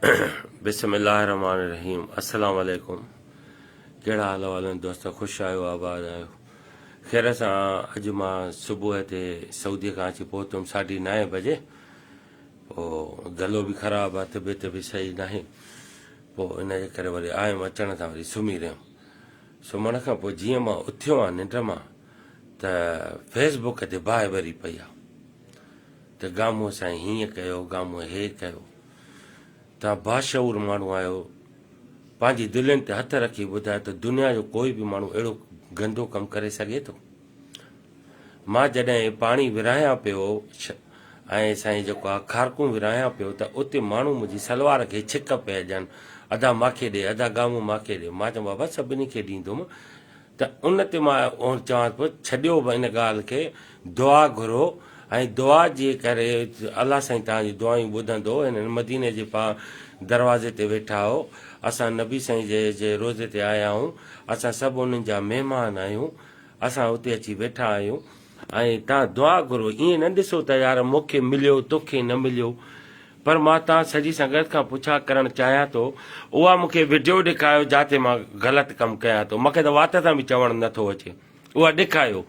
बिस्मिल्लाहिर्रहमानिर्रहीम। अस्सलाम वालेकुम। कहिड़ा हाल वाल दोस्त? ख़ुशि आहियो, आबाद आहियो? ख़ैर सां अॼु मां सुबुह ते सऊदीअ खां अची पहुतुमि 9:30 बजे। पोइ गलो बि ख़राबु आहे, तबियत बि सही न आहे। पोइ इन जे करे वरी आयुमि, अचण सां वरी सुम्ही रहियुमि। सुम्हण खां पोइ जीअं मां उथियो आहे निंड मां, त फेसबुक ते बाहि भरी पई आहे त गामूअ साईं हीअं कयो, गामूअ हे कयो। तव्हां बाशऊर माण्हू आहियो, पंहिंजी दिलनि ते हथ रखी ॿुधायो त दुनिया जो कोई बि माण्हू अहिड़ो गंदो कमु करे सघे थो? मां जॾहिं पाणी विरहायां पियो ऐं साईं जेको आहे खारकूं विरहायां पियो, त उते माण्हू मुंहिंजी सलवार खे छिक पिया ॾियनि, अधा मूंखे ॾे, अधा गामो मूंखे ॾे। मां चयो बाबा सभिनी खे ॾींदुमि। त उन ते मां चवां पियो, छॾियो बि इन ॻाल्हि खे, दुआ घुरो ऐं दुआ जे करे अलाह साईं तव्हांजी दुआयूं ॿुधंदो। हिन मदीने जे दरवाज़े ते वेठा हो, असां नबी साईं जे रोज़े ते आया आहियूं, असां सभु उन्हनि जा महिमान आहियूं, असां उते अची वेठा आहियूं। ऐं तव्हां दुआ घुरो, ईअं न ॾिसो त यार मूंखे मिलियो तोखे न मिलियो। पर मां तव्हां सॼी संगत खां पुछा करणु चाहियां थो, उहा मूंखे वीडियो ॾेखारियो जिते मां ग़लति कमु कयां थो। मूंखे त वात सां बि चवणु नथो अचे, उहा ॾेखारियो।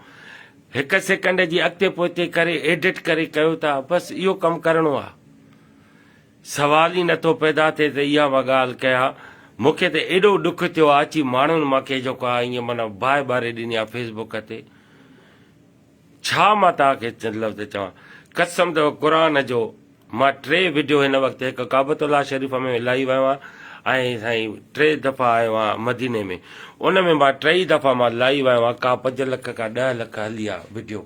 1 सेकंड जी अॻिते पोइते करे एडिट करे कयो था, बसि इहो कमु करिणो आहे। सवाल ई नथो पैदा थिए त इहा मां ॻाल्हि कयां। मूंखे त एॾो ॾुख थियो आहे, अची माण्हुनि मूंखे जेको आहे ईअं माना बाहि ॿारे ॾिनी आहे फेसबुक ते। छा मां तव्हांखे लफ़्ज़ चवां, कसम अथव क़ुर जो। मां 3 वीडियो हिन वक़्तु, हिकु काबतुल्लाह शरीफ़ में लाइव आहियो आहे ऐं साईं 3 दफ़ा आयो आहे मदीने में। उन में मां 3 दफ़ा मां लाइव आयो आहियां, का 5 लख का 10 लख हली आहे वीडियो।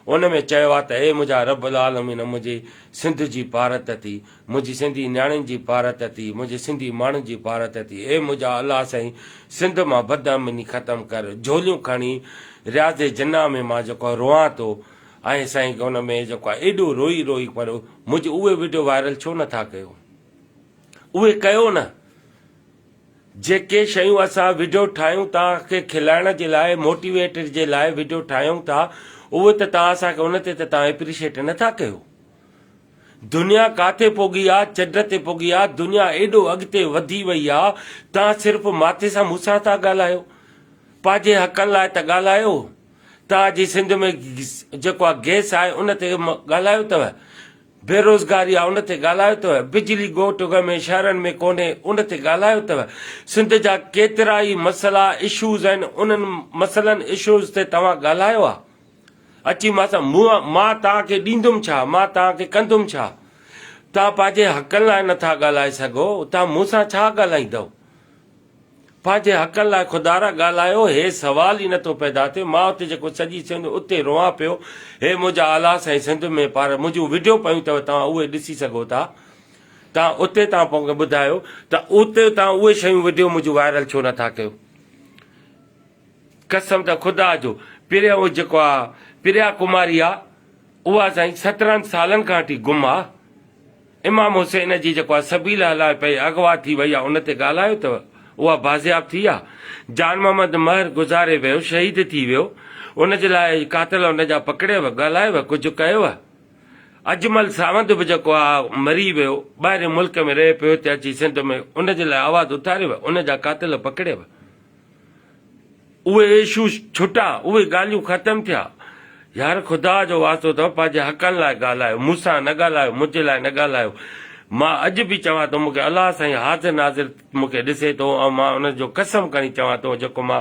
उन में चयो आहे त हे मुंहिंजा रब्बुल आलमीन, मुंहिंजी सिंध जी भारत थी, मुंहिंजी सिंधी न्याणियुनि जी भारत थी, मुंहिंजे सिंधी माण्हुनि जी भारत थी। हे मुंहिंजा अलाह साईं, सिंध मां बदअमनी ख़तमु कर। झोलियूं खणी रियाज़ जन्ना में मां जेको रोआं थो ऐं साईं उन में जेको आहे एॾो रोई रोई, पर मुंहिंजी उहे वीडियो वायरल छो नथा कयो? उहे कयो न। जेके शयूं असां वीडियो ठाहियूं तव्हांखे खिलाइण जे लाइ, मोटिवेट जे लाइ वीडियो ठाहियूं था, उहे त तव्हां असांखे उन ते त तव्हां एप्रिशिएट नथा कयो। दुनिया काथे पहुगी आहे? चंड ते पहुगी आहे। दुनिया एॾो अॻिते वधी वई आहे, तव्हां सिर्फ़ु माथे सां मूंसां था ॻाल्हायो। पंहिंजे हक़नि लाइ त ॻाल्हायो। तव्हांजी सिंध में जेको आहे गैस आहे उन ते ॻाल्हायो अथव, बेरोज़गारी आहे उन ते ॻाल्हायो अथव, बिजली ॻोठ में शहरनि में कोन्हे उन ते ॻाल्हायो अथव। सिंध जा केतिरा ई मसइला इशूज़ आहिनि, उन्हनि मसइलनि इशूज़ ते तव्हां ॻाल्हायो आहे। अची मां तव्हांखे ॾींदुमि छा, मां तव्हांखे कंदुमि छा? तव्हां पंहिंजे हक़नि लाइ नथा ॻाल्हाए सघो, तव्हां मूंसां छा ॻाल्हाईंदव? पंहिंजे हक़नि लाइ ख़ुदा रा ॻाल्हायो। हे सवाल ई नथो पैदा थिए। मां उते जेको सॼी सिंध उते रोआं पियो, हे मुंहिंजा अलाह साईं सिंध में पार मुंहिंजूं वीडियो पयूं अथव, तव्हां उहे ॾिसी सघो था। तव्हां उते तव्हां मूंखे ॿुधायो त उते तव्हां उहे शयूं वीडियो मुंहिंजूं वायरल छो नथा कयो? कसम त ख़ुदा जो। पहिरियों उहो जेको आहे प्रिया कुमारी आहे, उहा साईं 17 सालनि खां वठी गुम आहे। इमाम हुसैन जी जेको आहे सबील हलाए पई, अगवा थी वई आहे, उन ते ॻाल्हायो अथव, उहा बाज़ियाब थी आहे। जान मोहम्मद महर गुज़ारे वियो, शहीद थी वियो, उनजे लाइ कातिल उनजा पकड़ियव, ॻाल्हायव, कुझु कयव? अजमल सावंत बि जेको आहे मरी वियो, ॿाहिरि मुल्क में रहे पियो, हिते अची सिंध में उनजे लाइ आवाज़ उथारियव, उनजा कातिल पकड़ियव? उहे इशू छुटा, उहे ॻाल्हियूं ख़तमु थिया। यार ख़ुदा जो वास्तो अथव, पंहिंजे हक़नि लाइ ॻाल्हायो, मूंसां न ॻाल्हायो, मुंहिंजे लाइ न ॻाल्हायो। मां अॼु बि चवां थो, मूंखे अलाह साईं हाज़िर नाज़िर मूंखे ॾिसे थो, ऐं मां उनजो कसम खणी चवां थो, जेको मां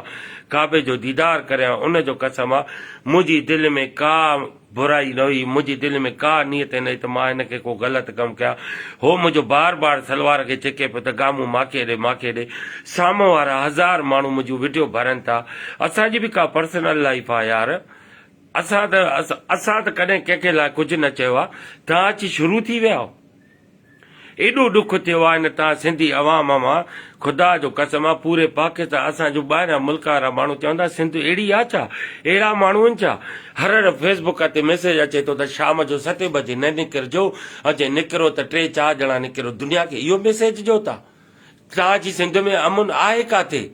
काबे जो दीदार करियां उनजो कसम आहे, मुंहिंजी दिलि में का बुराई न हुई, मुंहिंजी दिलि में का नियत न हुई त मां हिनखे को ग़लति कमु कयां। हो मुंहिंजो बार बार सलवार खे छिके पियो त गामूं मूंखे ॾे, मूंखे ॾे। साम्हूं वारा 1000 माण्हू मुंहिंजूं वीडियो भरनि था। असांजी बि का पर्सनल लाइफ आहे यार। असां त कॾहिं कंहिंखे लाइ कुझु न चयो आहे। तव्हां अची शुरू थी विया हो। एॾो ॾुख थियो आहे हिन तव्हां सिंधी अवाम मां, ख़ुदा जो कसम आहे। पूरे पाकिस्तान, असांजो ॿाहिरियां मुल्क वारा माण्हू चवंदा सिंध अहिड़ी आहे छा? अहिड़ा माण्हू आहिनि छा? हर फेसबुक ते मैसेज अचे थो त शाम जो 7 बजे न निकिरजो, अचे निकिरो त 3-4 ॼणा निकिरो। दुनिया खे इहो मैसेज ॾियो था? तव्हांजी सिंध में अमुन आहे काथे?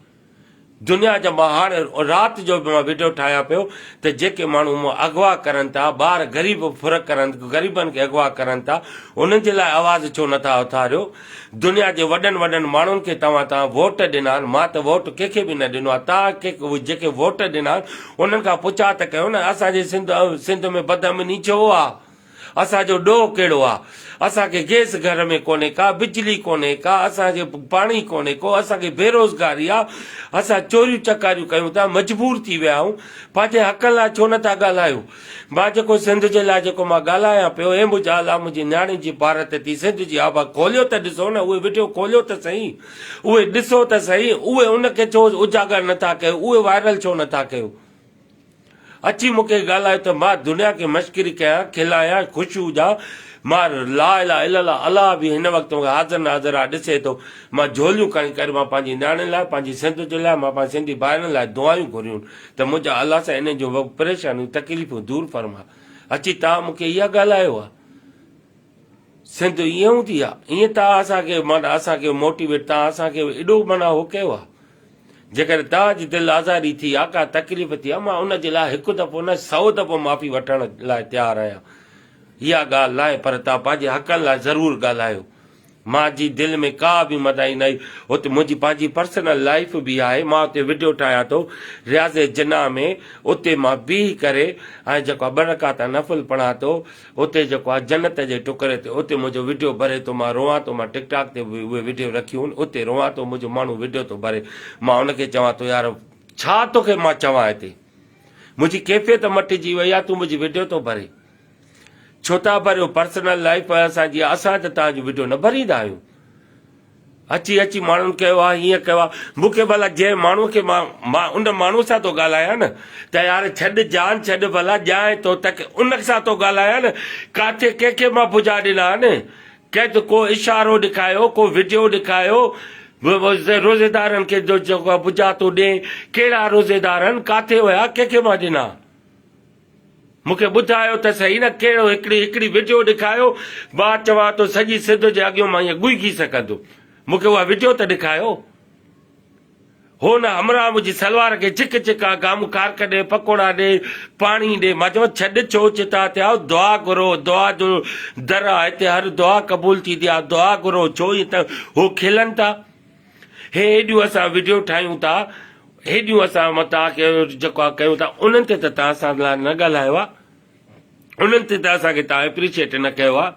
दुनिया जा मां हाणे राति जो बि मां वीडियो ठाहियां पियो त जेके माण्हू अगवा करनि था, ॿार ग़रीब फुरक करनि, ग़रीबनि खे अगवा करनि था, उन्हनि जे लाइ आवाज़ छो नथा उथारियो? दुनिया जे वॾनि वॾनि माण्हुनि खे तव्हां वोट ॾिना आहिनि, मां त वोट कंहिंखे बि न ॾिनो आहे। तव्हां जेके वोट ॾिना आहिनि उन्हनि खां पुछा त कयो न, असांजे सिंध में बदअमनी छो आहे? असांजो ॾोह कहिड़ो आहे? असांखे गैस घर में कोन्हे का, बिजली कोन्हे का, असांखे पाणी कोन्हे को, असांखे बेरोज़गारी आहे, असां चोरियूं चकारियूं कयूं था, मजबूर थी विया आहियूं। पंहिंजे हक़ लाइ छो नथा ॻाल्हायो? मां जेको सिंध जे लाइ जेको मां ॻाल्हायां पियो, हे मुंहिंजा अला मुंहिंजी न्याणी जी भारत थी सिंध जी आबा, खोलियो त ॾिसो न, उहे वीडियो खोलियो त सही, उहे ॾिसो त सही, उहे उनखे छो उजागर नथा कयो? उहे वायरल छो नथा कयो? अची मूंखे ॻाल्हायो त मां दुनिया खे मश्करी कयां, खिलायां, ख़ुशि हुजां। मां ला इलाहा इल्लल्लाह, अलाह बि हिन वक़्तु मूंखे हाज़िर नाज़िर आहे, ॾिसे थो। मां झोलियूं खणी करे मां पंहिंजी नियाणी लाइ, पंहिंजी सिंध जे लाइ, मां पंहिंजी सिंधी भाइरनि लाइ दुआयूं घुरियूं त मुंहिंजा अलाह सां इन जूं परेशानियूं तकलीफ़ूं दूरि फरमा। अची तव्हां मूंखे इहा ॻाल्हायो आहे? सिंध ईअं हूंदी आहे? ईअं तव्हां असांखे माना असांखे मोटिवेट, तव्हां असांखे एॾो माना हो कयो आहे? जेकर तव्हांजी दिलि आज़ादी थी आहे, का तकलीफ़ थी आहे, मां उनजे लाइ हिकु दफ़ो न 100 दफ़ो माफ़ी वठण लाइ तयारु आहियां। इहा ॻाल्हि नाहे, पर तव्हां पंहिंजे हक़नि लाइ ज़रूरु ॻाल्हायो। मां जी दिलि में का बि मदाई न आई। हुते मुंहिंजी पंहिंजी पर्सनल लाइफ बि आहे। मां हुते वीडियो ठाहियां थो रियाज़ जिन्ना में, उते मां बीह करे ऐं जेको आहे 2 रकात नफ़िल पढ़ां थो, उते जेको आहे जन्नत जे टुकड़े ते, उते मुंहिंजो वीडियो भरे थो, मां रोआं थो। मां टिकटॉक ते बि उहे वीडियो रखियूं आहिनि, उते रोआं थो, मुंहिंजो माण्हू वीडियो थो भरे। मां उनखे चवां थो, यार छा तोखे मां चवां? हिते मुंहिंजी कैफ़ियत मटिजी वई आहे, तूं मुंहिंजी वीडियो थो भरे। छो था भरियो? पर्सनल लाइफ असांजी, असां त तव्हांजी वीडियो न भरींदा आहियूं। अची अची माण्हुनि कयो आहे, हीअं कयो आहे। मूंखे भला जंहिं माण्हूअ खे मां उन माण्हू सां थो ॻाल्हायां न, त यार छॾ जान छॾ, भला ॼाए थो त उन सां थो ॻाल्हायां न। किथे कंहिंखे मां भुजा ॾिना आहिनि? कंहिं को इशारो ॾेखारियो, को वीडियो ॾेखारियो, रोज़ेदारनि खे जेको आहे भुजा थो ॾे? कहिड़ा रोज़ेदारनि? किथे हुया? कंहिंखे मां ॾिना? मूंखे ॿुधायो त सही न। कहिड़ो? हिकिड़ी वीडियो ॾेखारियो, मां चवां थो सॼी सिंध जे अॻियां मां ईअं गुइगी सघंदो। मूंखे उहा वीडियो त ॾेखारियो। हो न हमरा मुंहिंजी सलवार खे चिक चिका गाम कार कढे, पकोड़ा ॾे, पाणी ॾे। मां चवां छॾ, छो चिता थिया? दुआ घुरो, दुआ जो दर आहे हिते, हर दुआ क़बूल थींदी आहे, दुआ घुरो। छो ईअं त हो खिलनि था? हे हेॾियूं असां वीडियो ठाहियूं था, हेॾियूं असां तव्हांखे जेको आहे कयूं था, उन्हनि ते त तव्हां असां लाइ न ॻाल्हायो आहे, उन्हनि ते त असांखे तव्हां एप्रिशिएट न कयो आहे।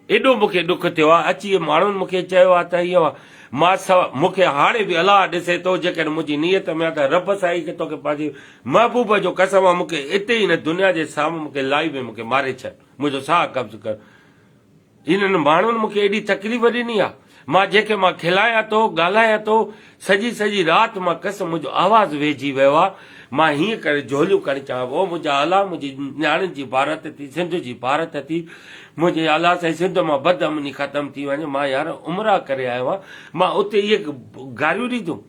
एॾो मूंखे ॾुख थियो आहे। अची माण्हुनि मूंखे चयो आहे त इहो मां मूंखे हाणे बि अलाह ॾिसे थो, जेकॾहिं मुंहिंजी नियत में आहे त रब साईं खे तोखे पंहिंजे महबूब जो कसम आहे, मूंखे हिते ई न दुनिया जे साम्हूं मूंखे लाइव में मूंखे मारे छॾ, मुंहिंजो साह कब्ज़ कर। इन्हनि माण्हुनि मूंखे एॾी तकलीफ़ ॾिनी आहे। मां जेके मां खिलायां थो, ॻाल्हायां थो, सॼी राति मां कसम मुंहिंजो आवाज़ वेझी वियो आहे। मां हीअं करे झोलियूं खणी चवां, ओ मुंहिंजा अला, मुंहिंजी न्याणियुनि जी भारत थी, सिंध जी भारत थी, मुंहिंजे अला साईं सिंध मां बदअमनी ख़तमु थी वञे। मां यार उमरा करे आयो आहियां, मां उते इहे गारियूं ॾींदुमि?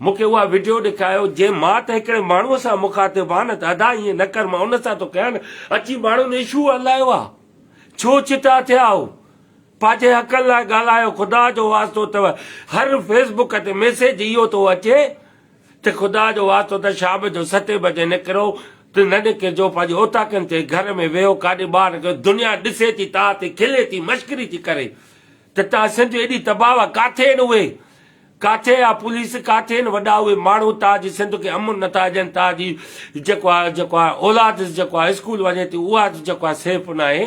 मूंखे उहा वीडियो ॾेखारियो। जे मां त हिकिड़े माण्हूअ सां मुखातिब आहे न, त अदा ईअं न कर, मां उन सां थो कयां न। अची माण्हुनि इशू हलायो आहे, छो चिता थिया हो? पंहिंजे हक़नि लाइ ॻाल्हायो। ख़ुदा जो वास्तो अथव, हर फेसबुक ते मैसेज इहो थो अचे त ख़ुदा जो वास्तो त शाम जो 7 बजे निकिरो, त न निकिरजो, पंहिंजे ओताकनि ते घर में वेहो, काॾे ॿाहिरि निकिरो। दुनिया ॾिसे थी, तव्हां ते खिले थी, मश्करी थी करे त तव्हां सिंध एॾी तबाह आहे। किथे आहिनि उहे? किथे आहे पुलिस? किथे आहिनि वॾा उहे माण्हू तव्हांजी सिंध खे अमुन नथा ॾियनि? तव्हांजी जेको आहे औलाद जेको आहे स्कूल वञे थी, उहा जेको आहे सेफ न आहे।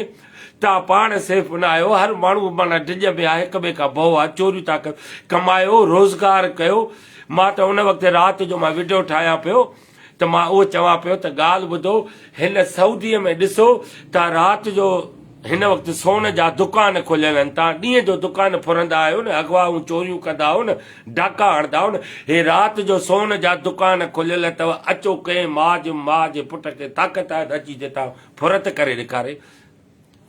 तव्हां पाण सेफ न आहियो। हर माण्हू माना ढिज में आहे, हिक ॿिए खां भउ आहे, चोरियूं था कमायो, रोज़गार कयो। मां त उन वक़्तु राति जो मां वीडियो ठाहियां पियो, त मां उहो चवां पियो त ॻाल्हि ॿुधो, हिन सऊदीअ में ॾिसो, तव्हां राति जो हिन वक़्तु सोन जा दुकान खुलियल आहिनि। तव्हां ॾींहं जो दुकान फुरंदा आहियो न, अगवाऊं चोरियूं कंदा आहियो न, डाका हणंदा आहियो न, हे राति जो सोन जा दुकान खुलियल अथव। अचो कंहिं माउ जे पुट खे ताक़त आहे अची जे तव्हां फुरत करे ॾेखारे।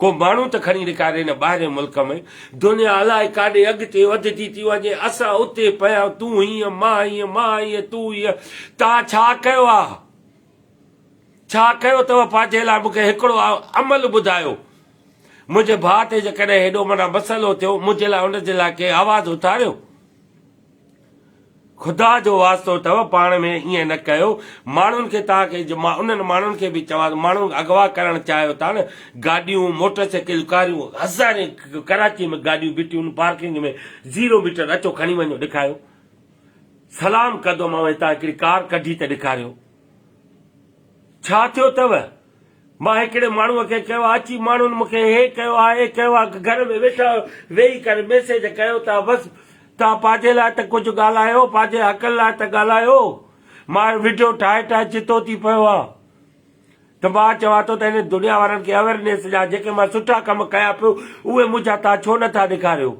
को माण्हू त खणी ॾेखारे न ॿाहिरि मुल्क में। दुनिया अलाए काॾे अॻिते वधंदी थी वञे, असां उते पिया, तूं हीअं, मां हीअं, मां हीअं, तूं हीअं। तव्हां छा कयो आहे? छा कयो अथव पंहिंजे लाइ? मूंखे हिकिड़ो अमल ॿुधायो। मुंहिंजे भाउ ते जेकॾहिं हेॾो माना मसइलो थियो, मुंहिंजे लाइ उनजे लाइ कंहिं आवाज़ उथारियो? खुदा जो वास्तो अथव पाण में ईअं न कयो। माण्हुनि खे तव्हांखे उन्हनि माण्हुनि खे बि चवां माण्हू अगवा करणु चाहियो था न, गाॾियूं मोटरसाइकिल कारियूं हज़ारे कराची में गाॾियूं बीठियूं पार्किंग में 0 मीटर, अचो खणी वञो ॾेखारियो। सलाम कंदोमांव हितां हिकिड़ी कार कढी त ॾेखारियो। छा थियो अथव? मां हिकिड़े माण्हूअ खे चयो अची माण्हुनि मूंखे हे कयो आहे, हे कयो आहे, घर में वेठा वेही करे मैसेज कयो था, बसि तव्हां पंहिंजे लाइ त कुझु ॻाल्हायो, पंहिंजे हक़ लाइ त ॻाल्हायो। मां वीडियो ठाहे ठाहे चितो थी पियो आहे त मां चवां थो त हिन दुनिया वारनि खे अवेयरनेस ॾियां। जेके मां सुठा कम कया पियो उहे मुंहिंजा तव्हां छो नथा ॾेखारियो?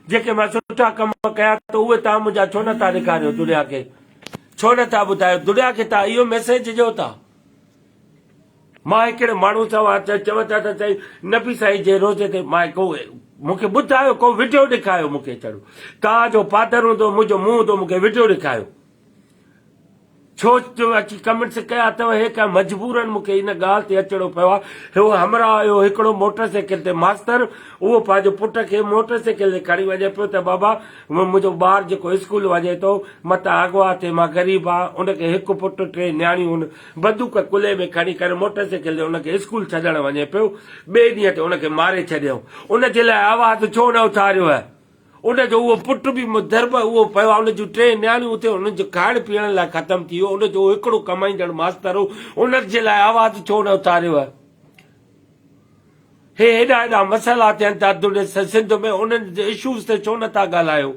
जेके मां सुठा कम कया त उहे तव्हां मुंहिंजा छो नथा ॾेखारियो? दुनिया खे छो नथा ॿुधायो? दुनिया खे तव्हां इहो मैसेज ॾियो था। मां हिकिड़े माण्हू सां चवनि था त चई नबी साईं जे रोज़े ते मां मूंखे ॿुधायो, को वीडियो ॾेखारियो मूंखे। चढ़ो तव्हांजो फादर हूंदो, मुंहिंजो मुंहुं हूंदो, मूंखे वीडियो ॾेखारियो। छो अची कमेंट्स कया अथव? हे का मजबूरन मूंखे इन ॻाल्हि ते अचणो पियो आहे। हो हमरा आयो हिकिड़ो मोटरसाइकिल ते मास्तर, उहो पंहिंजो पुट खे मोटरसाइकिल ते खणी वञे पियो त बाबा मुंहिंजो ॿारु जेको स्कूल वञे थो मतां अॻुवां थिए, मां ग़रीब आहे, उनखे हिकु पुटु 3 न्याणियूं, बंदूक कुल्हे में खणी करे मोटरसाइकिल ते उनखे स्कूल छॾणु वञे पियो। ॿिए ॾींहं ते उनखे मारे छॾियऊं। उनजे लाइ आवाज़ छो न उथारियो आहे? उनजो उहो पुटु बि दरब उहो पियो आहे, उनजूं 3 न्याणियूं उते उनजो खाइण पीअण लाइ ख़तमु थी वियो। उनजो हिकिड़ो कमाईंदड़ मास्तर हो, उनजे लाइ आवाज़ छो न उथारियो आहे? हे हेॾा हेॾा मसइला थियनि था सिंध में, उन्हनि जे इशूज़ ते छो नथा ॻाल्हायो?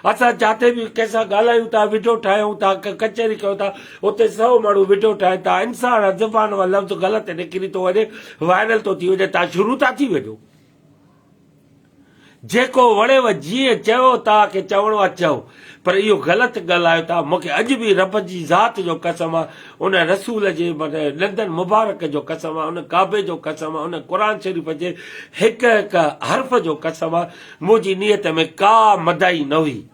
असां जिते बि कंहिंसां ॻाल्हायूं था, वीडियो ठाहियूं था, कचहरी कयूं था, उते 100 माण्हू वीडियो ठाहिनि था, इंसान ज़ुबान वारो लफ़्ज़ ग़लति निकिरी थो वञे, वायरल थो थी वञे, तव्हां शुरू था थी वञो। जेको वणेव जीअं चयो तव्हांखे चवणो आहे चओ, पर इहो ग़लति ॻाल्हायो था। मूंखे अॼु बि रब जी ज़ात जो कसम आहे, उन रसूल जे लंदन मुबारक जो कसम आहे, उन काबे जो कसम आहे, उन क़ुर शरीफ़ जे हिकु हिकु हर्फ़ जो कसम आहे, मुंहिंजी नियत में का मदाई न हुई।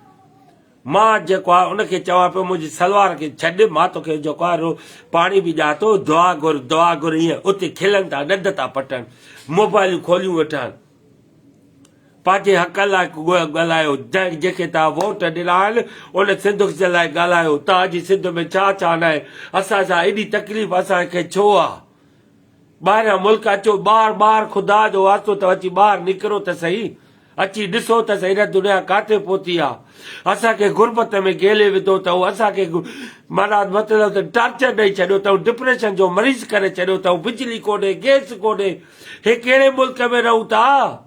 मां जेको आहे उनखे चवां पियो मुंहिंजी सलवार खे छॾ, मां तोखे जेको आहे पाणी बि ॾियां थो, दुआ घुर। ईअं उते खिलनि था, ॾंद था पटनि, मोबाइलियूं खोलियूं वेठा, पंहिंजे हक़ लाइ ॻाल्हायो। जेके तव्हां वोट ॾिना आहिनि उन सिंध जे लाइ ॻाल्हायो। तव्हांजी सिंध में छा छा न आहे? असां सां एॾी तकलीफ़ असांखे छो आहे? ॿाहिरियां मुल्क अचो, ॿार ख़ुदा जो वास्तो त अची ॿाहिरि निकिरो त सही, अची ॾिसो त सही, हिन दुनिया काथे पहुती आहे। असांखे गुरबत में गेले विधो अथऊं, असांखे माना मतिलबु त टार्चर ॾेई छॾियो अथऊं, डिप्रेशन जो मरीज़ करे छॾियो अथऊं, बिजली कोन्हे, गैस कोन्हे। हे कहिड़े मुल्क में रहूं था?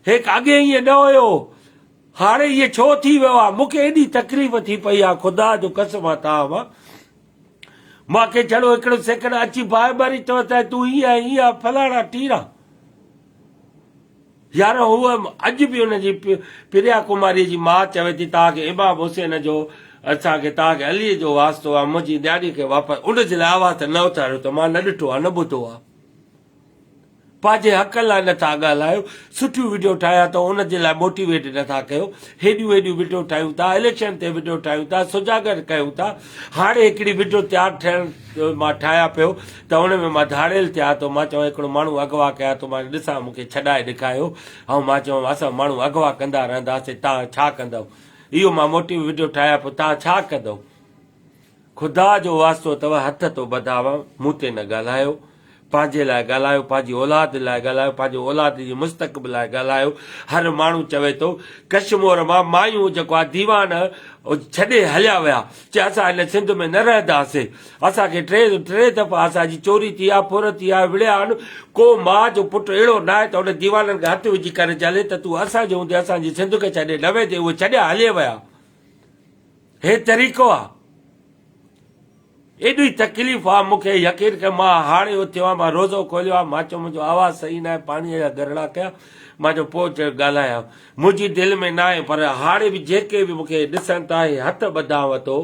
हे अॻे ईअं न हुयो, हाणे इहे छो थी वियो आहे? मूंखे एॾी तकलीफ़ थी पई आहे, ख़ुदा जो कसम आहे तव्हां मूंखे छड़ो हिकिड़ो सेकंड अची बाहि बारी चओ त तूं हीअं हीअं फलाणा टीरा। यार हूअ अॼु बि हुनजी प्रिया कुमारी जी माउ चवे थी तव्हांखे इमाम हुसैन जो, असांखे तव्हांखे अलीअ जो वास्तो आहे, मुंहिंजी न्याणी खे वापसि। उनजे लाइ आवाज़ न उथारियो त मां न ॾिठो आहे, न ॿुधो आहे। पंहिंजे हक़ लाइ नथा ॻाल्हायो, सुठियूं वीडियो ठाहिया त उनजे लाइ मोटिवेट नथा कयो। हेॾियूं वीडियो ठाहियूं था, इलेक्शन ते वीडियो ठाहियूं था, सुजागर कयूं था। हाणे हिकिड़ी वीडियो तयारु थियणु मां ठाहियां पियो त हुन में मां धाड़ेल थिया थो। मां चवां हिकिड़ो माण्हू अगवा कया थो, मां ॾिसां, मूंखे छॾाए ॾेखारियो। ऐं मां चवां असां माण्हू अगवा कंदा रहंदासीं, तव्हां छा कंदव? इहो मां मोटिव वीडियो ठाहियां पियो, तव्हां छा कंदव? ख़ुदा जो वास्तो अथव, हथ थो ॿधाव, मूं ते न ॻाल्हायो। पंहिंजे लाइ ॻाल्हायो, पंहिंजी औलाद लाइ ॻाल्हायो, पंहिंजे औलाद जी मुस्तक़बिल लाइ ॻाल्हायो। हर माण्हू चवे थो कश्मीर मां मायूं जेको आहे दीवान छॾे हलिया विया, चए असां हिन सिंध में न रहंदासीं। असांखे टे दफ़ा असांजी चोरी थी आहे, फुर थी आहे, विड़िया आहिनि। को माउ जो पुटु अहिड़ो न आहे त हुन दीवाननि खे हथु विझी करे चले त तूं असांजे हूंदे असांजी सिंध खे छॾे न वेंदे, उहे छॾिया हली विया। हे तरीक़ो आहे? एॾी तकलीफ़ आहे मूंखे, यकीन कयो। मां हाणे उथियो आहियां, मां रोज़ो खोलियो आहे, मां चयो मुंहिंजो आवाज़ु सही न आहे, पाणीअ जा गरड़ा कया, मां चयो पोइ ॻाल्हायां। मुंहिंजी दिलि में न आहे, पर हाणे बि जेके बि मूंखे ॾिसनि था, हथ ॿधांव थो,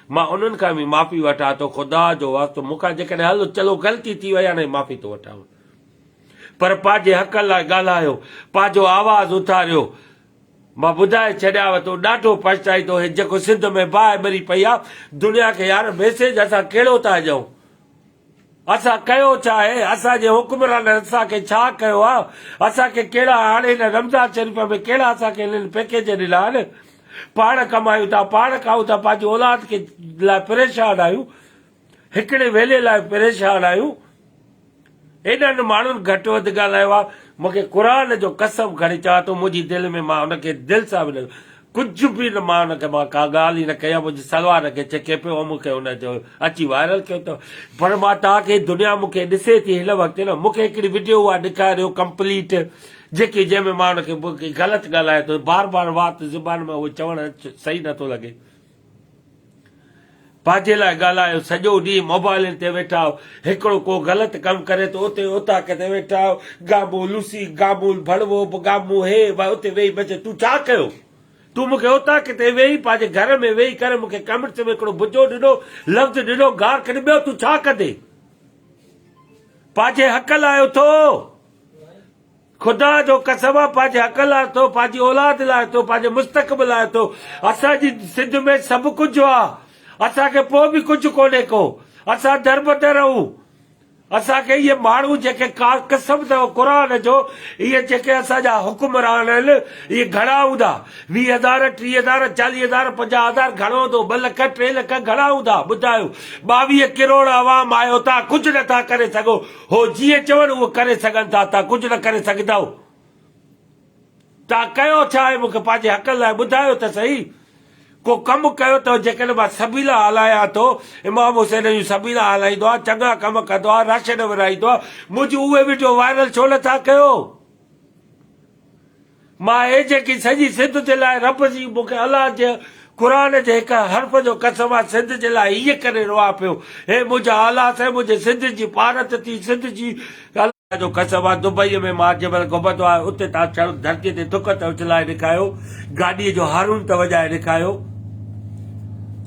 मां उन्हनि खां बि माफ़ी वठां थो। ख़ुदा जो वास्तो मूंखां जेकॾहिं हलो चलो ग़लती थी वई आहे, हाणे माफ़ी थो वठां, पर पंहिंजे हक़ लाइ ॻाल्हायो, पंहिंजो आवाज़ु उथारियो। मां ॿुधाए छॾियांव थो, ॾाढो पछताई थो। जेको सिंध में बाहि ॿरी पई आहे, दुनिया खे यार मैसेज असां कहिड़ो था ॾियूं? असां कयो छा आहे? असांजे हुक्मरान असांखे छा कयो आहे? असांखे कहिड़ा हाणे हिन रमज़ान शरीफ़ में कहिड़ा असांखे हिननि पैकेज ॾिना आहिनि? पाण कमायूं था, पाण खाऊं था, पंहिंजी औलाद खे लाइ परेशान आहियूं, हिकिड़े वेले लाइ परेशान आहियूं। एॾनि माण्हुनि घटि वधि ॻाल्हायो आहे। मूंखे क़ुर जो कसम खणी चवां थो, मुंहिंजी दिलि में मां हुनखे दिलि सां बि कुझु बि न, मां हुनखे मां का ॻाल्हि ई न कयां। मुंहिंजी सलवार खे छिके पियो, मूंखे हुनजो अची वायरल कयो अथव। पर मां तव्हांखे दुनिया मूंखे ॾिसे थी हिन वक़्तु न, मूंखे हिकिड़ी वीडियो उहा ॾेखारियो कंप्लीट, जेकी जंहिंमें मां हुनखे ग़लति ॻाल्हाए थो, बार बार वात ज़ुबान में उहो चवणु सही नथो लॻे। पंहिंजे लाइ ॻाल्हायो, सॼो ॾींहुं मोबाइलनि ते वेठा आहियो, हिकिड़ो को ग़लति कमु करे थो उते उतां किथे वेठा आहियो, गामो लूसी, गामो भड़वो, गामो हे उते वेही बचे। तूं छा कयो? तूं मूंखे उतां किथे वेही पंहिंजे घर में वेही करे मूंखे कमेंट्स में हिकिड़ो बुजो ॾिनो, लफ़्ज़ ॾिनो, गार कढी, ॿियो तूं छा कंदे? पंहिंजे हक़ लाइ उथो, ख़ुदा जो कसम आहे, पंहिंजे हक़ लाइ उथो, पंहिंजी औलाद लाइ उथो, पंहिंजे मुस्तक़बिल लाइ उथो। असांजी सिंध में सभु कुझु आहे, असांखे पोइ बि कुझु कोन्हे को, असां धर्म ते रहूं। असांखे इहे माण्हू जेके कसम अथव क़ुर जो, इहे जेके असांजा हुकुमरान आहिनि, इहे घणा हूंदा? 20,000, 30,000, 40,000, 50,000 घणो हूंदो? 2 लख 3 लख घणा हूंदा? ॿुधायो। 22 करोड़ आवाम आहियो, तव्हां कुझु नथा करे सघो। हो जीअं चवनि उहो करे सघनि था, तव्हां कुझु न करे सघंदव। तव्हां कयो छा आहे? मूंखे पंहिंजे हक़ लाइ ॿुधायो त सही। को कमु कयो अथव जेकॾहिं मां सबीला हलायां थो, इमाम हुसैन जूं सबीला हलाईंदो आहे, चङा कम कंदो आहे, राशन विराईंदो आहे, मुंहिंजी उहे वीडियो वायरल छो नथा कयो? मां हे जेकी सॼी सिंध जे लाइ रब जी, मूंखे अलाह जे क़ुर जे हिकु हर्फ़ जो कसम आहे, सिंध जे लाइ हीअं करे रहा पियो। हे मुंहिंजा हालात, मुंहिंजे सिंध जी पारत थी, सिंध जी अलाह जो कसम आहे। दुबईअ में मां जंहिं महिल घुमंदो आहे, उते तव्हां धरतीअ ते दुख त उछलाए ॾेखारियो, गाॾीअ जो हारून त वॼाए ॾेखारियो,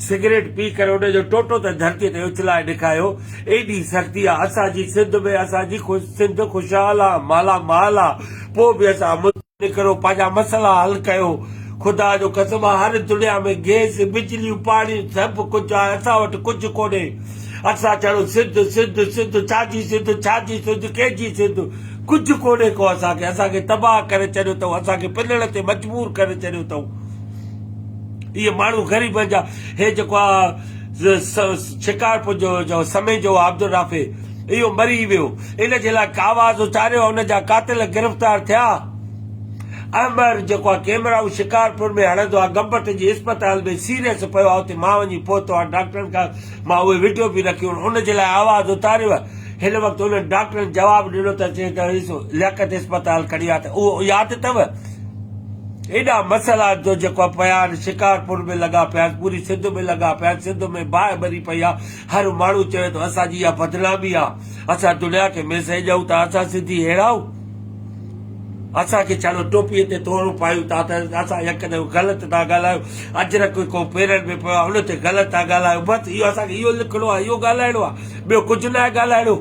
सिगरेट पी करे उनजो टोटो त धरतीअ ते उछलाए ॾेखारियो। एॾी सख़्ती आहे असांजी सिंध में। असांजी सिंध ख़ुशहाल आहे, माला माल आहे। पोइ बि असां निकिरो, पंहिंजा मसइला हल कयो। ख़ुदा जो कसम आहे, हर दुनिया में गैस, बिजली, पाणी सभु कुझु आहे, असां वटि कुझु कोन्हे। असां चढ़ो सिंध सिंध सिंध, छाजी सिंध, छाजी सिंध, कंहिंजी सिंध, कुझु कोन्हे को असांखे। असांखे तबाह करे छॾियो अथऊं, असांखे पिनण ते मजबूर करे छॾियो अथऊं। इहे माण्हू ग़रीबनि जा, हे जेको आहे शिकारपुर जो समय जो अब्दुल राफ़े, इहो मरी वियो, इन जे लाइ आवाज़ उचारियो, हुन जा कातिल गिरफ़्तार थिया। अमर जेको आहे कैमरा शिकारपुर में हणंदो आहे, गंबट जी अस्पताल में सीरियस पियो आहे, उते मां वञी पहुतो आहे डॉक्टरनि खां, मां उहे वीडियो बि रखियूं, हुन जे लाइ आवाज़ उतारियो आहे। हिन वक़्तु हुन डॉक्टरनि जवाबु ॾिनो त चए त लियाकत अस्पताल खणी आहे, त उहो यादि अथव? एॾा मसइला जो जेको आहे पिया आहिनि, शिकारपुर में लॻा पिया, पूरी सिंध में लॻा पिया, सिंध में बाहि भरी पई आहे। हर माण्हू चवे थो असांजी इहा बदनामी आहे, असां दुनिया खे मैसेज ॾियूं था, असां सिंधी अहिड़ाऊं? असांखे चलो टोपीअ ते तोड़ूं पायूं था त असां यकदमि ग़लति था ॻाल्हायूं, अजरक को पेरनि में पियो आहे हुन ते ग़लति था ॻाल्हायूं, बसि इहो असांखे इहो लिखिणो आहे, इहो ॻाल्हाइणो आहे, ॿियो कुझु न आहे ॻाल्हाइणो।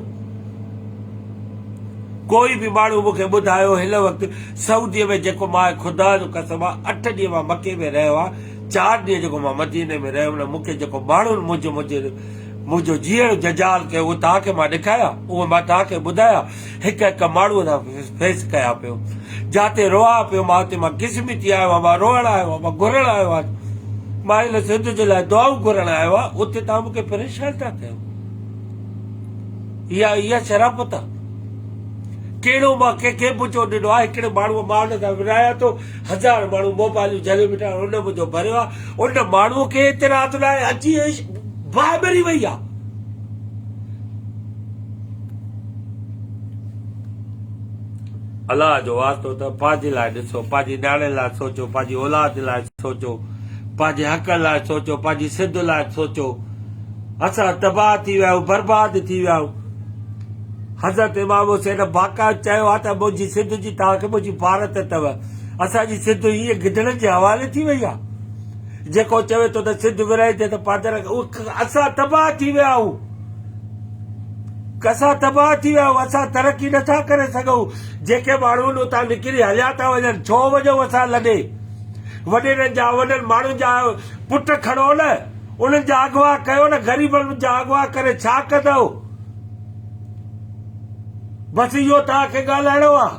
कोई बि माण्हू मूंखे ॿुधायो हिन वक़्तु सऊदीअ में जेको मां ख़ुदा जो कसम आहे 8 ॾींहं मां मके में रहियो आहे, 4 ॾींहं जेको मां मदीने में रहियो हुन मूंखे जेको माण्हुनि मुंहिंजो जीअण जजाल कयो उहो तव्हांखे मां ॾेखारियां, उहो मां तव्हांखे ॿुधायां। हिकु हिकु माण्हूअ सां फेस कयां पियो, जिते रोआ पियो मां उते मां क़िस्मती आयो आहियां, मां रोअण आयो आहियां, मां घुरण आयो आहियां, मां हिन सिंध जे लाइ दुआऊं घुरण आयो आहे। उते तव्हां मूंखे परेशान था कयो, इहा शराफ़त आहे? कहिड़ो मां कंहिंखे ॿुधो ॾिनो आहे? हिकिड़े माण्हूअ मां हुन सां विरायां थो, 1000 माण्हू मोबाइलूं झले बीठा, हुन मुंहिंजो भरियो आहे, उन माण्हूअ खे एतिरात न आहे, अची बाहि भरी वई आहे। अलाह जो वास्तो त पंहिंजे लाइ ॾिसो, पंहिंजी न्याणे लाइ सोचो, पंहिंजी औलाद लाइ सोचो, पंहिंजे हक़ लाइ सोचो, पंहिंजी सिंध लाइ सोचो। असां तबाह थी विया आहियूं, बर्बाद थी विया आहियूं। हज़रत इमाम हुसैन बाक़ाइदे चयो आहे त मुंहिंजी सिंध जी तव्हांखे मुंहिंजी भारत अथव। असांजी सिंध हीअं गिदड़नि जे हवाले थी वई आहे, जेको चवे थो त सिंध विराईंदे त पादर, असां तबाह थी विया आहियूं, असां तबाह थी विया आहियूं, असां तरक़ी नथा करे सघूं। जेके माण्हू उतां निकिरी हलिया था वञनि, छो वञूं असां लॾे? वॾेरनि जा वॾनि माण्हुनि जा पुट खणो न, उन्हनि जा अगवा कयो न, ग़रीबनि जा अगवा करे छा कंदव? बसि इहो तव्हांखे ॻाल्हाइणो आहे।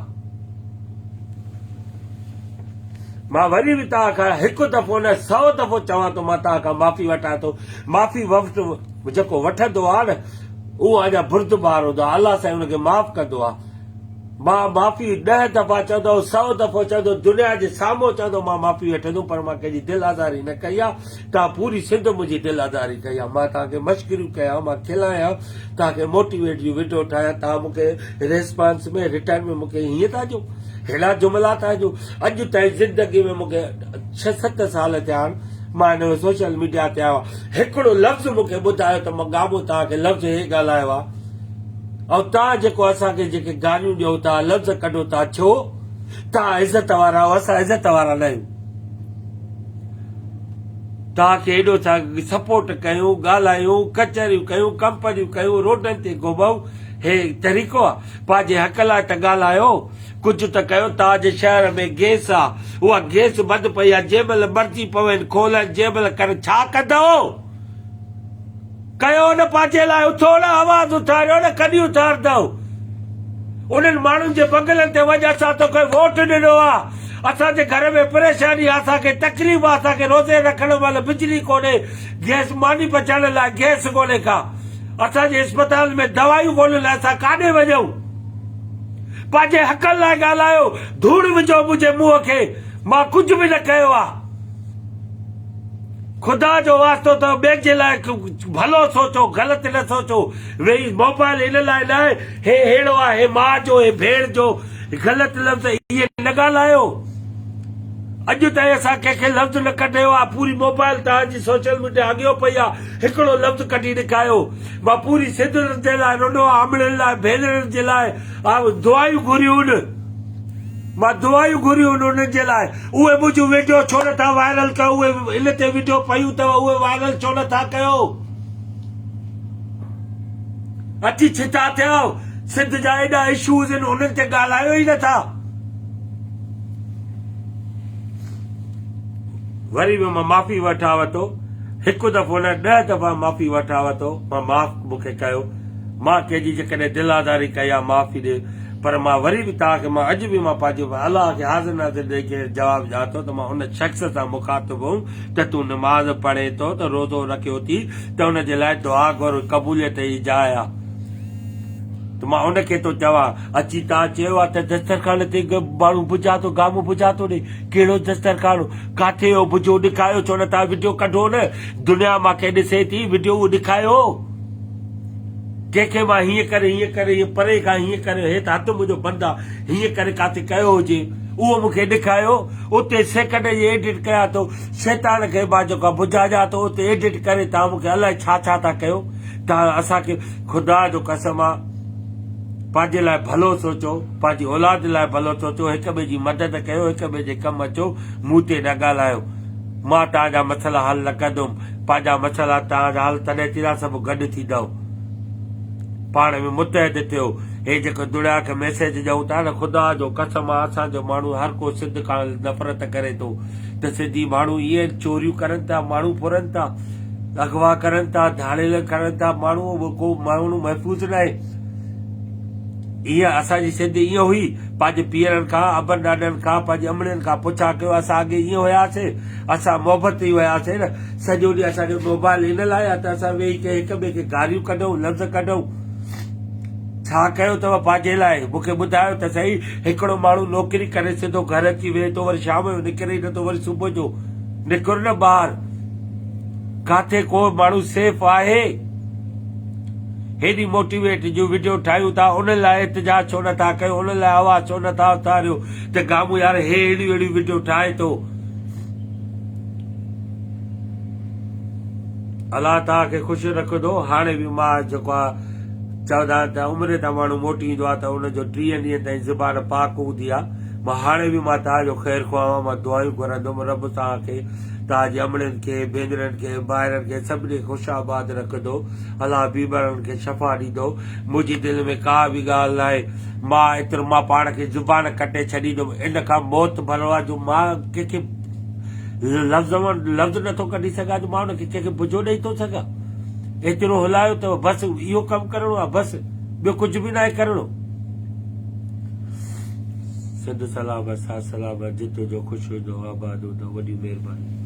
मां वरी बि तव्हां खां हिकु दफ़ो न 100 दफ़ो चवां थो, मां तव्हां खां माफ़ी वठां थो। माफ़ी वक़्तु जेको वठंदो आहे न उहो अञा बुर्दबार हूंदो आहे, अलाह साईं हुनखे माफ़ कंदो आहे। मां माफ़ी 10 दफ़ा चवंदो, 100 दफ़ो चवंदो, दुनिया जे साम्हूं चवंदो मां माफ़ी वठंदुमि, पर मां कंहिंजी दिलि आज़ारी न कई आहे। तव्हां पूरी सिंध मुंहिंजी दिलि आज़ारी कई आहे। मां तव्हांखे मश्किरियूं कया, मां खिलायां, तव्हांखे मोटिवेट जूं वीडियो ठाहियां, तव्हां मूंखे रिस्पॉन्स में रिटर्न में मूंखे हीअं था ॾियो, अहिड़ा जुमिला था ॾियो। अॼु ताईं ज़िंदगी में मूंखे 6-7 साल थिया आहिनि, मां हिन सोशल मीडिया ते आयो आहियां। हिकिड़ो लफ़्ज़ मूंखे ॿुधायो त मां ॻामो तव्हांखे लफ़्ज़ हे ॻाल्हायो आहे, ऐं तव्हां जेको असांखे जेके गालियूं ॾियो था, लफ़्ज़ कढो था, छो? तव्हां इज़त वारा आहियो, असां इज़त वारा न आहियूं। तव्हांखे एॾो था सपोर्ट कयूं, ॻाल्हायूं, कचहरियूं कयूं, कंपनियूं कयूं, रोडनि ते घुमूं, हे तरीक़ो आहे? पंहिंजे हक़ लाइ त ॻाल्हायो, कुझु त कयो। तव्हांजे शहर में गैस आहे, उहा गैस बंदि पई आहे, जंहिं महिल मर्ज़ी पवनि खोलनि, जंहिं महिल करे, छा कंदव? कयो न पंहिंजे लाइ, उथो न, आवाज़ उथारियो न, कॾहिं उथारंदव? उन्हनि माण्हुनि जे बंगलनि ते वञ, असां तोखे वोट ॾिनो आहे, असांजे घर में परेशानी आहे, असांखे तकलीफ़ आहे, असांखे रोज़े रखण महिल बिजली कोन्हे, गैस मानी बचाइण लाइ गैस कोन्हे का, असांजे अस्पताल में दवायूं कोन्हनि, असां काॾे वञूं? पंहिंजे हक़ लाइ ॻाल्हायो, धूड़ विझो मुंहिंजे मुंहं खे, मां कुझु बि न कयो आहे। खुदा जो वास्तो तो ॿिए जे लाइ भलो सोचो, ग़लति न सोचो। वेही मोबाइल इन लाइ न आहे हे अहिड़ो आहे, हे माउ जो, हे भेण जो, ग़लति लफ़्ज़ इहे न ॻाल्हायो। अॼु ताईं असां कंहिंखे लफ़्ज़ न कढियो आहे। पूरी मोबाइल तव्हांजी सोशल मीडिया अॻियो पई आहे, हिकिड़ो लफ़्ज़ कढी ॾेखारियो। मां पूरी सिंध जे लाइ रोनो, आमड़नि लाइ, भेनरनि जे लाइ दुआयूं घुरियूं, मां दुआयूं घुरियूं उन्हनि जे लाइ। उहे मुंहिंजूं वीडियो छो नथा वायरल कयो? उहे इन ते वीडियो पयूं अथव, उहे वायरल छो नथा कयो? अची छिता थियो, सिंध जा एॾा इशूज़ आहिनि, उन्हनि ते ॻाल्हायो ई नथा। वरी बि मां माफ़ी वठां वतो, हिकु दफ़ो न 10 दफ़ा माफ़ी वठां वतो। मां माफ़ मूंखे कयो, मां कंहिंजी जेकॾहिं दिलि आज़ारी कई आहे, माफ़ी ॾे। पर मां वरी बि तव्हांखे, मां अॼु बि मां पंहिंजे अलाह खे हाज़िर नाज़िर ॾेई करे जवाबु ॾियां थो त मां उन शख़्स सां मुखातिब हुउमि त तूं नमाज़ पढ़े थो, त रोज़ो रखियो थी, त उनजे लाइ दुआ घुर, क़बूलियत जी जाइ आहे। त मां उनखे थो चवां, अची तव्हां चयो आहे त दस्तरखान ते माण्हू बुझा थो, गामो बुझा थो ॾे, कहिड़ो दस्तरखान, काथे हो बुझो, ॾेखारियो, छो न तव्हां वीडियो कढो न? दुनिया मूंखे ॾिसे थी, वीडियो उहो ॾेखारियो। कंहिंखे मां हीअं करे हीअं परे खां हीअं करे, हे त हथु मुंहिंजो बंदि आहे, हीअं करे काथे कयो हुजे, उहो मूंखे ॾेखारियो। उते सेकंड जी एडिट कयां थो, शैतान खे मां जेको बुझायां थो, उते एडिट करे तव्हां मूंखे अलाए छा छा था कयो। तव्हां असांखे ख़ुदा जो कसम आहे, पंहिंजे लाइ भलो सोचो, पंहिंजी औलाद लाइ भलो सोचो, हिक ॿिए जी मदद कयो, हिक ॿिए जे कमु अचो, मूं ते न ॻाल्हायो। मां तव्हांजा मसइला हल न कंदुमि, पंहिंजा मसइला तव्हांजा हल तॾहिं थींदा, सभु गॾु थींदव। पाण में मुतहद थियो। हे जेको दुनिया खे मैसेज ॾियूं था न, ख़ुदा जो कसम आहे, असांजो माण्हू हर को सिंध खां नफ़रत करे थो, त सिंधी माण्हू इहे चोरियूं करनि था, माण्हू फुरनि था, अगवा करनि था, धाड़ेल करनि था, माण्हू को माण्हू महफ़ूज़ न आहे। ईअं असांजी सिंध ईअं हुई, पंहिंजे पीरनि खां, अबनि ॾाॾनि खां, पंहिंजे अमड़नि खां पुछा कयो, असां अॻे ईअं हुयासीं, असां मोहबत ई हुयासीं न। सॼो ॾींहुं असांखे मोबाइल इन लाइ आहे त असां वेही करे हिक ॿिए खे गारियूं कढूं, लफ़्ज़ कढूं। छा कयो अथव पंहिंजे लाइ? मूंखे ॿुधायो त सही। हिकिड़ो माण्हू नौकिरी करे सिधो घर अची वेहे थो, वरी शाम जो निकिरे ई नथो, वरी सुबुह जो निकिर न ॿाहिरि। काथे को माण्हू सेफ आहे? हेॾी मोटिवेट जूं वीडियो ठाहियूं था, उन लाइ एहतजाज छो नथा कयो? उन लाइ आवाज़ छो नथा उथारियो त गामू यार हे अहिड़ियूं अहिड़ियूं वीडियो ठाहे थो? अलाह तव्हांखे ख़ुशि रखंदो। हाणे बि मां जेको आहे चवंदा त उमिरि तां माण्हू मोटी ईंदो आहे त हुनजो 30 ॾींहं ताईं ज़ुबान पाक हूंदी आहे। मां हाणे बि मां तव्हांजो ख़ैरु ख़्वाह, मां दुआयूं घुरंदुमि, रब तव्हांखे, तव्हांजे अमड़नि खे, भेनरनि खे, ॿाहिरनि खे, सभिनी ख़ुशि आबाद रखंदो। अलाह बीमारनि खे शफ़ा ॾींदो। मुंहिंजी दिलि में का बि ॻाल्हि न आहे। मां एतिरो, मां पाण खे ज़ुबान कटे छॾींदुमि, इन खां मौत भलो आहे जो मां कंहिंखे लफ़्ज़ नथो कढी सघां, जो मां हुनखे कंहिंखे बुझो ॾेई थो सघां। एतिरो हलायो अथव, बसि इहो कमु करिणो आहे, बसि ॿियो कुझु बि न आहे करिणो। सिंध सलामत साथ सलामत जित जो ख़ुशि हुजो आबाद हुजो वॾी महिरबानी।